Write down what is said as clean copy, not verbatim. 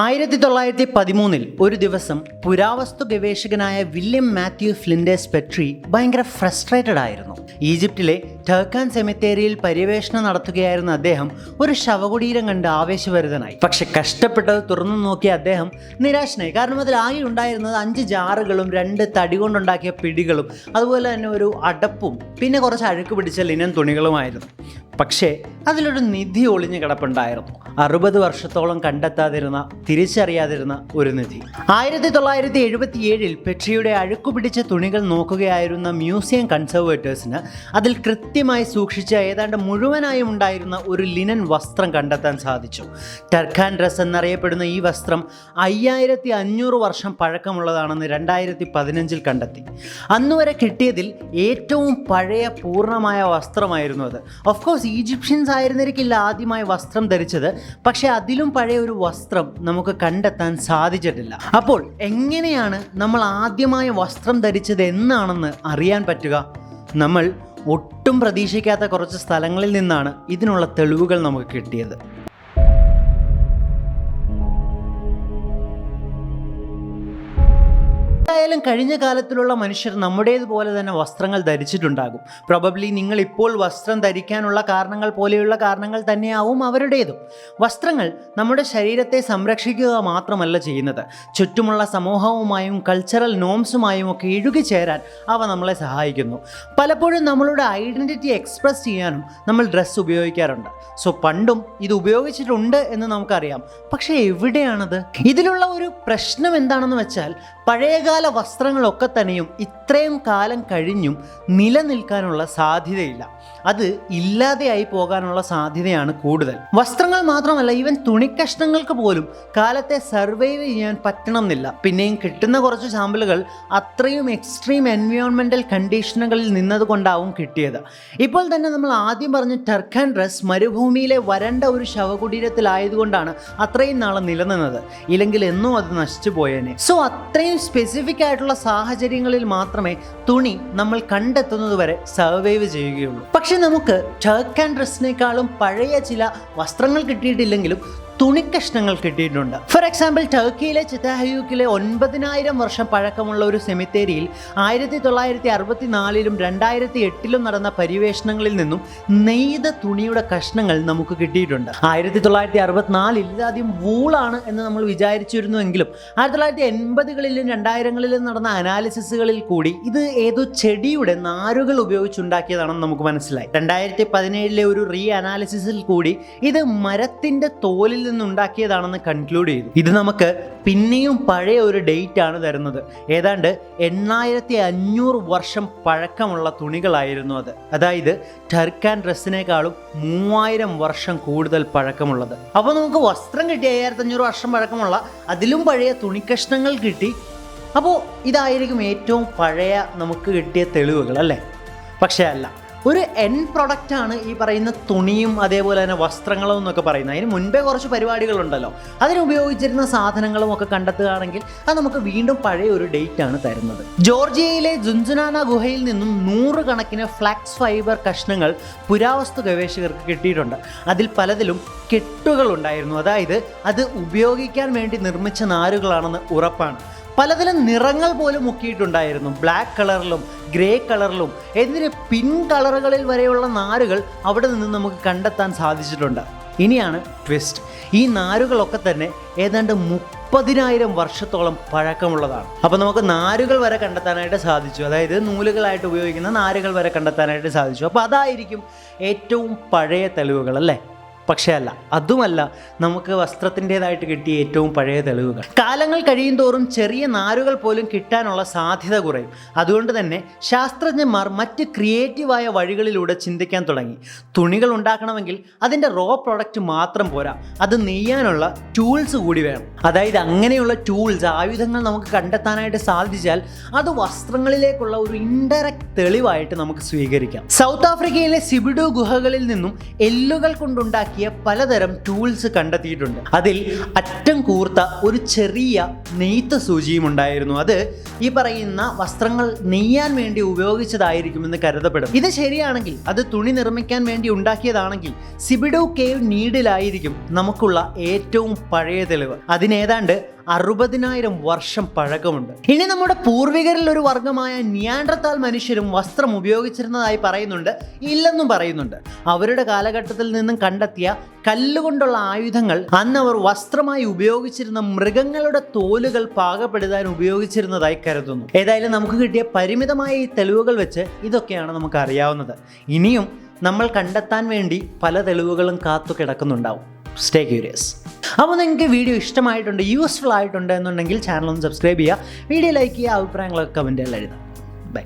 1913 ഒരു ദിവസം പുരാവസ്തു ഗവേഷകനായ വില്യം മാത്യു ഫ്ലിൻഡേഴ്സ് പെട്രി ഭയങ്കര ഫ്രസ്ട്രേറ്റഡ് ആയിരുന്നു. ഈജിപ്തിലെ ടർക്കാൻ സെമിത്തേരിയിൽ പര്യവേഷണം നടത്തുകയായിരുന്ന അദ്ദേഹം ഒരു ശവകുടീരം കണ്ട് ആവേശഭരിതനായി. പക്ഷെ കഷ്ടപ്പെട്ടത് തുറന്നു നോക്കിയ അദ്ദേഹം നിരാശനായി. കാരണം അതിൽ ആകെ ഉണ്ടായിരുന്നത് 5 ജാറുകളും 2 തടി കൊണ്ടുണ്ടാക്കിയ പിടികളും അതുപോലെ തന്നെ ഒരു അടപ്പും പിന്നെ കുറച്ച് അഴുക്ക് പിടിച്ച ലിനൻ തുണികളുമായിരുന്നു. പക്ഷേ അതിലൊരു നിധി ഒളിഞ്ഞു കിടപ്പുണ്ടായിരുന്നു. 60 വർഷത്തോളം കണ്ടെത്താതിരുന്ന, തിരിച്ചറിയാതിരുന്ന ഒരു നിധി. 1977 പെട്രിയുടെ അഴുക്കുപിടിച്ച തുണികൾ നോക്കുകയായിരുന്ന മ്യൂസിയം കൺസർവേറ്റേഴ്സിന് അതിൽ കൃത്യമായി സൂക്ഷിച്ച ഏതാണ്ട് മുഴുവനായും ഉണ്ടായിരുന്ന ഒരു ലിനൻ വസ്ത്രം കണ്ടെത്താൻ സാധിച്ചു. ടർക്കാൻ ഡ്രസ് എന്നറിയപ്പെടുന്ന ഈ വസ്ത്രം 5500 വർഷം പഴക്കമുള്ളതാണെന്ന് 2015 കണ്ടെത്തി. അന്നുവരെ കിട്ടിയതിൽ ഏറ്റവും പഴയ പൂർണ്ണമായ വസ്ത്രമായിരുന്നു അത്. ഓഫ് കോഴ്സ് ഈജിപ്ഷ്യൻസ് ആയിരുന്നിരിക്കില്ല ആദ്യമായി വസ്ത്രം ധരിച്ചത്, പക്ഷെ അതിലും പഴയ ഒരു വസ്ത്രം നമുക്ക് കണ്ടെത്താൻ സാധിച്ചിട്ടില്ല. അപ്പോൾ എങ്ങനെയാണ് നമ്മൾ ആദ്യമായി വസ്ത്രം ധരിച്ചത് എന്നാണെന്ന് അറിയാൻ പറ്റുക? നമ്മൾ ഒട്ടും പ്രതീക്ഷിക്കാത്ത കുറച്ച് സ്ഥലങ്ങളിൽ നിന്നാണ് ഇതിനുള്ള തെളിവുകൾ നമുക്ക് കിട്ടിയത്. എന്തായാലും കഴിഞ്ഞ കാലത്തിലുള്ള മനുഷ്യർ നമ്മുടേതുപോലെ തന്നെ വസ്ത്രങ്ങൾ ധരിച്ചിട്ടുണ്ടാകും. പ്രോബബ്ലി നിങ്ങൾ ഇപ്പോൾ വസ്ത്രം ധരിക്കാനുള്ള കാരണങ്ങൾ പോലെയുള്ള കാരണങ്ങൾ തന്നെയാവും അവരുടേതും. വസ്ത്രങ്ങൾ നമ്മുടെ ശരീരത്തെ സംരക്ഷിക്കുക മാത്രമല്ല ചെയ്യുന്നത്, ചുറ്റുമുള്ള സമൂഹവുമായും കൾച്ചറൽ നോംസുമായും ഒക്കെ ഇഴുകിച്ചേരാൻ അവ നമ്മളെ സഹായിക്കുന്നു. പലപ്പോഴും നമ്മളുടെ ഐഡൻറ്റിറ്റി എക്സ്പ്രസ് ചെയ്യാനും നമ്മൾ ഡ്രസ്സ് ഉപയോഗിക്കാറുണ്ട്. സോ പണ്ടും ഇത് ഉപയോഗിച്ചിട്ടുണ്ട് എന്ന് നമുക്കറിയാം. പക്ഷേ എവിടെയാണത്? ഇതിലുള്ള ഒരു പ്രശ്നം എന്താണെന്ന് വെച്ചാൽ പഴയകാല വസ്ത്രങ്ങളൊക്കെ തന്നെയും ഇത്രയും കാലം കഴിഞ്ഞും നിലനിൽക്കാനുള്ള സാധ്യതയില്ല. അത് ഇല്ലാതെയായി പോകാനുള്ള സാധ്യതയാണ് കൂടുതൽ. വസ്ത്രങ്ങൾ മാത്രമല്ല, ഈവൻ തുണിക്കഷ്ണങ്ങൾക്ക് പോലും കാലത്തെ സർവൈവ് ചെയ്യാൻ പറ്റണമെന്നില്ല. പിന്നെയും കിട്ടുന്ന കുറച്ച് സാമ്പിളുകൾ അത്രയും എക്സ്ട്രീം എൻവയോൺമെൻറ്റൽ കണ്ടീഷനുകളിൽ നിന്നതുകൊണ്ടാവും കിട്ടിയത്. ഇപ്പോൾ തന്നെ നമ്മൾ ആദ്യം പറഞ്ഞ ടർക്കാൻ ഡ്രസ് മരുഭൂമിയിലെ വരണ്ട ഒരു ശവകുടീരത്തിലായതുകൊണ്ടാണ് അത്രയും നാളെ നിലനിന്നത്. ഇല്ലെങ്കിൽ എന്നും അത് നശിച്ചു പോയേനെ. സോ അത്രയും സ്പെസിഫിക് ആയിട്ടുള്ള സാഹചര്യങ്ങളിൽ മാത്രമേ തുണി നമ്മൾ കണ്ടെത്തുന്നത് വരെ സർവൈവ് ചെയ്യുകയുള്ളൂ. പക്ഷെ നമുക്ക് ടർക്കാൻ ഡ്രസ്സിനേക്കാളും പഴയ ചില വസ്ത്രങ്ങൾ കിട്ടിയിട്ടില്ലെങ്കിലും തുണിക്കഷ്ണങ്ങൾ കിട്ടിയിട്ടുണ്ട്. ഫോർ എക്സാമ്പിൾ, ടർക്കിയിലെ ചിത്താഹയൂക്കിലെ 9000 വർഷം പഴക്കമുള്ള ഒരു സെമിത്തേരിയിൽ 1964 2008 നടന്ന പര്യവേഷണങ്ങളിൽ നിന്നും നെയ്ത തുണിയുടെ കഷ്ണങ്ങൾ നമുക്ക് കിട്ടിയിട്ടുണ്ട്. 1964 ഇതാദ്യം വൂളാണ് എന്ന് നമ്മൾ വിചാരിച്ചിരുന്നുവെങ്കിലും 1980കളിലും 2000കളിലും നടന്ന അനാലിസിസുകളിൽ കൂടി ഇത് ഏതോ ചെടിയുടെ നാരുകൾ ഉപയോഗിച്ചുണ്ടാക്കിയതാണെന്ന് നമുക്ക് മനസ്സിലായി. 2017 ഒരു റീ അനാലിസിസിൽ കൂടി ഇത് മരത്തിൻ്റെ തോലിൽ നിന്നുണ്ടാക്കിയതാണെന്ന് കൺക്ലൂഡ് ചെയ്തു. ഇത് നമുക്ക് പിന്നെയും പഴയ ഒരു ഡേറ്റ് ആണ് തരുന്നത്. ഏതാണ്ട് 8500 വർഷം പഴക്കമുള്ള തുണികളായിരുന്നു അത്. അതായത് ടർക്കാൻ ഡ്രസ്സിനേക്കാളും 3000 വർഷം കൂടുതൽ പഴക്കമുള്ളത്. അപ്പോൾ നമുക്ക് വസ്ത്രം കിട്ടി 5500 വർഷം പഴക്കമുള്ള, അതിലും പഴയ തുണിക്കഷ്ണങ്ങൾ കിട്ടി. അപ്പോൾ ഇതായിരിക്കും ഏറ്റവും പഴയ നമുക്ക് കിട്ടിയ തെളിവുകൾ, അല്ലേ? പക്ഷേ അല്ല. ഒരു എൻഡ് പ്രൊഡക്റ്റാണ് ഈ പറയുന്ന തുണിയും അതേപോലെ തന്നെ വസ്ത്രങ്ങളും എന്നൊക്കെ പറയുന്നത്. അതിന് മുൻപേ കുറച്ച് പരിപാടികളുണ്ടല്ലോ. അതിനുപയോഗിച്ചിരുന്ന സാധനങ്ങളും ഒക്കെ കണ്ടെത്തുകയാണെങ്കിൽ അത് നമുക്ക് വീണ്ടും പഴയ ഒരു ഡേറ്റ് ആണ് തരുന്നത്. ജോർജിയയിലെ ജുൻജുനാന ഗുഹയിൽ നിന്നും 100 കണക്കിന് ഫ്ലാക്സ് ഫൈബർ കഷ്ണങ്ങൾ പുരാവസ്തു ഗവേഷകർക്ക് കിട്ടിയിട്ടുണ്ട്. അതിൽ പലതിലും കെട്ടുകൾ ഉണ്ടായിരുന്നു. അതായത് അത് ഉപയോഗിക്കാൻ വേണ്ടി നിർമ്മിച്ച നാരുകളാണെന്ന് ഉറപ്പാണ്. പലതരം നിറങ്ങൾ പോലും മുക്കിയിട്ടുണ്ടായിരുന്നു. ബ്ലാക്ക് കളറിലും ഗ്രേ കളറിലും എന്തിന് പിങ്ക് കളറുകളിൽ വരെയുള്ള നാരുകൾ അവിടെ നിന്ന് നമുക്ക് കണ്ടെത്താൻ സാധിച്ചിട്ടുണ്ട്. ഇനിയാണ് ട്വിസ്റ്റ്. ഈ നാരുകളൊക്കെ തന്നെ ഏതാണ്ട് 30,000 വർഷത്തോളം പഴക്കമുള്ളതാണ്. അപ്പോൾ നമുക്ക് നാരുകൾ വരെ കണ്ടെത്താനായിട്ട് സാധിച്ചു. അതായത് നൂലുകളായിട്ട് ഉപയോഗിക്കുന്ന നാരുകൾ വരെ കണ്ടെത്താനായിട്ട് സാധിച്ചു. അപ്പോൾ അതായിരിക്കും ഏറ്റവും പഴയ തെളിവുകൾ, അല്ലേ? പക്ഷേ അല്ല, അതുമല്ല നമുക്ക് വസ്ത്രത്തിൻ്റെതായിട്ട് കിട്ടിയ ഏറ്റവും പഴയ തെളിവുകൾ. കാലങ്ങൾ കഴിയും തോറും ചെറിയ നാരുകൾ പോലും കിട്ടാനുള്ള സാധ്യത കുറയും. അതുകൊണ്ട് തന്നെ ശാസ്ത്രജ്ഞന്മാർ മറ്റ് ക്രിയേറ്റീവായ വഴികളിലൂടെ ചിന്തിക്കാൻ തുടങ്ങി. തുണികൾ ഉണ്ടാക്കണമെങ്കിൽ അതിൻ്റെ റോ പ്രൊഡക്റ്റ് മാത്രം പോരാ, അത് നെയ്യാനുള്ള ടൂൾസ് കൂടി വേണം. അതായത് അങ്ങനെയുള്ള ടൂൾസ്, ആയുധങ്ങൾ നമുക്ക് കണ്ടെത്താനായിട്ട് സാധിച്ചാൽ അത് വസ്ത്രങ്ങളിലേക്കുള്ള ഒരു ഇൻഡയറക്റ്റ് തെളിവായിട്ട് നമുക്ക് സ്വീകരിക്കാം. സൗത്ത് ആഫ്രിക്കയിലെ സിബിഡു ഗുഹകളിൽ നിന്നും എല്ലുകൾ കൊണ്ടുണ്ടാക്കിയ ഉണ്ടാക്കിയ പലതരം ടൂൾസ് കണ്ടെത്തിയിട്ടുണ്ട്. അതിൽ അറ്റം കൂർത്ത ഒരു ചെറിയ നെയ്ത്ത് സൂചിയും ഉണ്ടായിരുന്നു. അത് ഈ പറയുന്ന വസ്ത്രങ്ങൾ നെയ്യാൻ വേണ്ടി ഉപയോഗിച്ചതായിരിക്കുമെന്ന് കരുതപ്പെടും. ഇത് ശരിയാണെങ്കിൽ, അത് തുണി നിർമ്മിക്കാൻ വേണ്ടി ഉണ്ടാക്കിയതാണെങ്കിൽ സിബിഡോ കേവ് നീഡിലായിരിക്കും നമുക്കുള്ള ഏറ്റവും പഴയ തെളിവ്. അതിനേതാണ്ട് 60,000 വർഷം പഴക്കമുണ്ട്. ഇനി നമ്മുടെ പൂർവികരിൽ ഒരു വർഗമായ നിയാൻഡർതാൽ മനുഷ്യരും വസ്ത്രം ഉപയോഗിച്ചിരുന്നതായി പറയുന്നുണ്ട്, ഇല്ലെന്നും പറയുന്നുണ്ട്. അവരുടെ കാലഘട്ടത്തിൽ നിന്നും കണ്ടെത്തിയ കല്ലുകൊണ്ടുള്ള ആയുധങ്ങൾ അന്ന് അവർ വസ്ത്രമായി ഉപയോഗിച്ചിരുന്ന മൃഗങ്ങളുടെ തോലുകൾ പാകപ്പെടുത്താൻ ഉപയോഗിച്ചിരുന്നതായി കരുതുന്നു. ഏതായാലും നമുക്ക് കിട്ടിയ പരിമിതമായ ഈ തെളിവുകൾ വെച്ച് ഇതൊക്കെയാണ് നമുക്ക് അറിയാവുന്നത്. ഇനിയും നമ്മൾ കണ്ടെത്താൻ വേണ്ടി പല തെളിവുകളും കാത്തു കിടക്കുന്നുണ്ടാവും. Stay curious. അപ്പോൾ നിങ്ങൾക്ക് വീഡിയോ ഇഷ്ടമായിട്ടുണ്ട്, യൂസ്ഫുൾ ആയിട്ടുണ്ട് എന്നുണ്ടെങ്കിൽ ചാനൽ ഒന്ന് സബ്സ്ക്രൈബ് ചെയ്യുക, വീഡിയോ ലൈക്ക് ചെയ്യുക, അഭിപ്രായങ്ങളൊക്കെ കമൻറ്റുകൾ എഴുതാം. ബൈ.